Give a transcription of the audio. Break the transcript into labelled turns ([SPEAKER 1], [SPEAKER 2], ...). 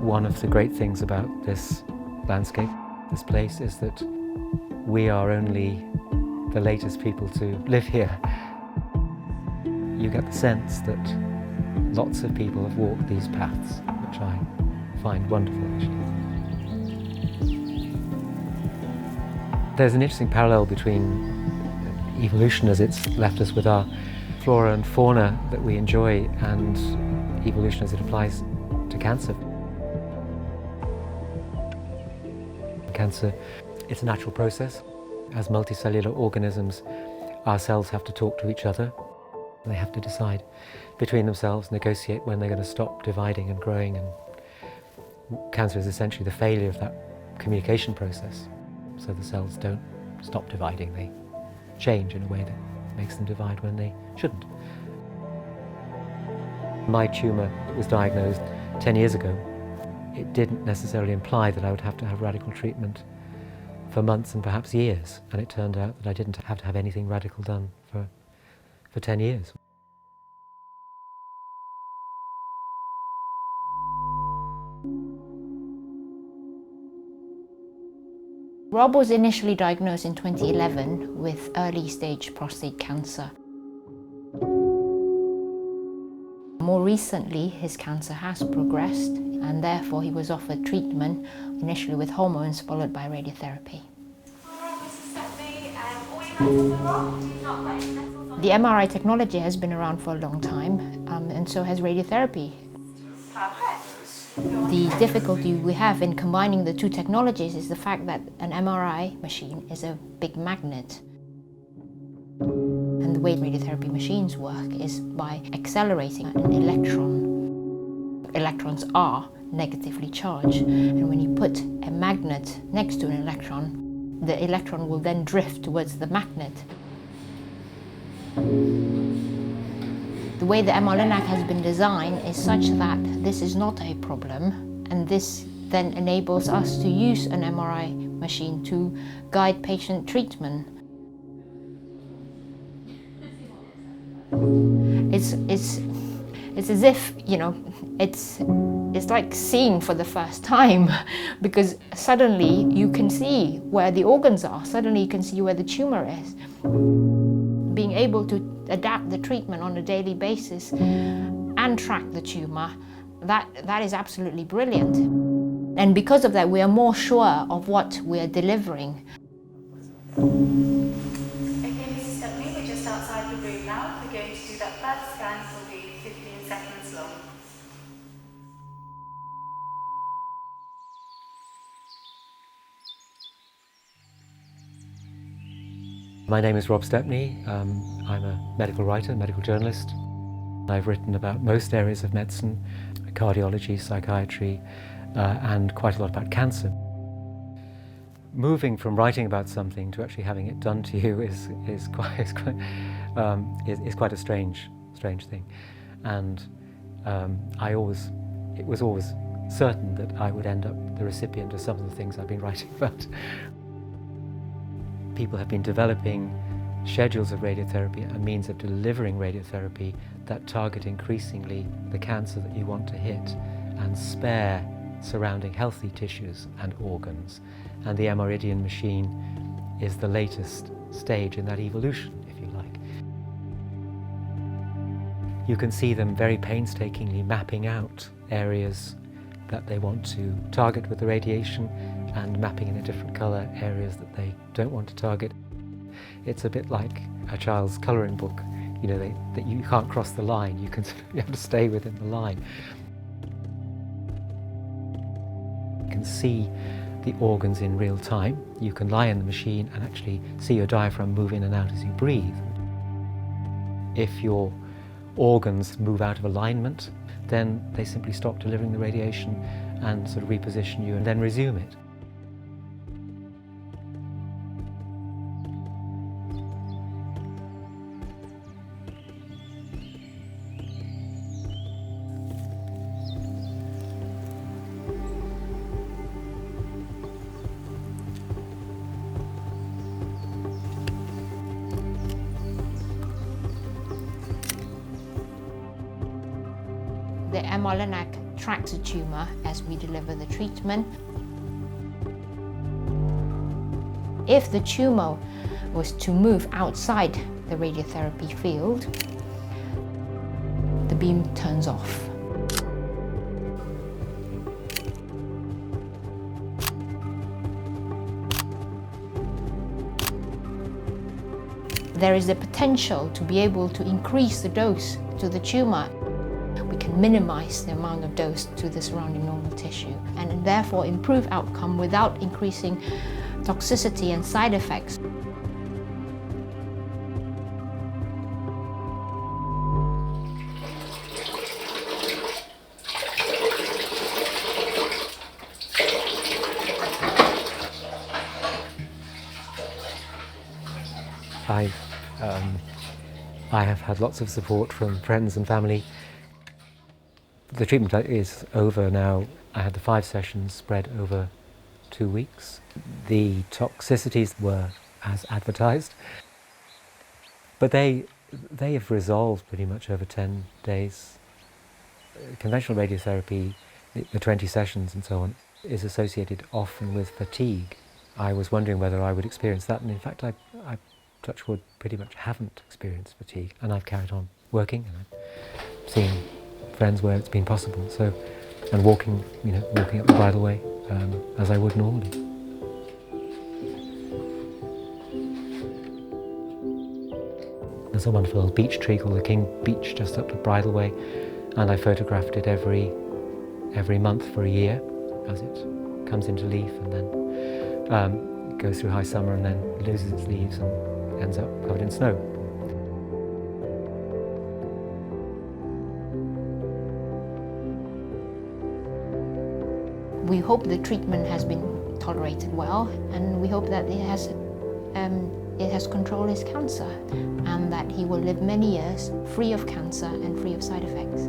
[SPEAKER 1] One of the great things about this landscape, this place, is that we are only the latest people to live here. You get the sense that lots of people have walked these paths, which I find wonderful, actually. There's an interesting parallel between evolution as it's left us with our flora and fauna that we enjoy and evolution as it applies to cancer. Cancer, it's a natural process. As multicellular organisms, our cells have to talk to each other. They have to decide between themselves, negotiate when they're going to stop dividing and growing. And cancer is essentially the failure of that communication process. So the cells don't stop dividing, they change in a way that makes them divide when they shouldn't. My tumour was diagnosed 10 years ago. It didn't necessarily imply that I would have to have radical treatment for months and perhaps years, and it turned out that I didn't have to have anything radical done for 10 years.
[SPEAKER 2] Rob was initially diagnosed in 2011 with early-stage prostate cancer. More recently, his cancer has progressed, and therefore he was offered treatment, initially with hormones, followed by radiotherapy. The MRI technology has been around for a long time, and so has radiotherapy. The difficulty we have in combining the two technologies is the fact that an MRI machine is a big magnet. And the way radiotherapy machines work is by accelerating an electron. Electrons are negatively charged, and when you put a magnet next to an electron, the electron will then drift towards the magnet. The way the MR-Linac has been designed is such that this is not a problem, and this then enables us to use an MRI machine to guide patient treatment. It's as if, you know, it's like seeing for the first time, because suddenly you can see where the organs are, suddenly you can see where the tumor is. Being able to adapt the treatment on a daily basis and track the tumor, that is absolutely brilliant. And because of that, we are more sure of what we are delivering.
[SPEAKER 3] Okay, Mrs. Stepney, we're just outside the room now. We're going to do that first scan, it will be 15 seconds long.
[SPEAKER 1] My name is Rob Stepney. I'm a medical writer, medical journalist. I've written about most areas of medicine, cardiology, psychiatry, and quite a lot about cancer. Moving from writing about something to actually having it done to you is quite a strange thing. And it was always certain that I would end up the recipient of some of the things I've been writing about. People have been developing schedules of radiotherapy and means of delivering radiotherapy that target increasingly the cancer that you want to hit and spare surrounding healthy tissues and organs. And the MRIdian machine is the latest stage in that evolution, if you like. You can see them very painstakingly mapping out areas that they want to target with the radiation and mapping in a different colour areas that they don't want to target. It's a bit like a child's colouring book, you know, that you can't cross the line, you have to stay within the line. You can see the organs in real time. You can lie in the machine and actually see your diaphragm move in and out as you breathe. If your organs move out of alignment, then they simply stop delivering the radiation and sort of reposition you and then resume it.
[SPEAKER 2] The MR tracks the tumour as we deliver the treatment. If the tumour was to move outside the radiotherapy field, the beam turns off. There is the potential to be able to increase the dose to the tumour. We can minimise the amount of dose to the surrounding normal tissue and therefore improve outcome without increasing toxicity and side effects.
[SPEAKER 1] I have had lots of support from friends and family. The treatment is over now. I had the 5 sessions spread over 2 weeks. The toxicities were as advertised, but they have resolved pretty much over 10 days. Conventional radiotherapy, the 20 sessions and so on, is associated often with fatigue. I was wondering whether I would experience that, and in fact I touch wood, pretty much haven't experienced fatigue, and I've carried on working and I've seen friends where it's been possible. So, and walking up the bridleway as I would normally. There's a wonderful little beech tree called the King Beech just up the bridleway, and I photographed it every month for a year as it comes into leaf and then goes through high summer and then loses its leaves and ends up covered in snow.
[SPEAKER 2] We hope the treatment has been tolerated well, and we hope that it has controlled his cancer and that he will live many years free of cancer and free of side effects.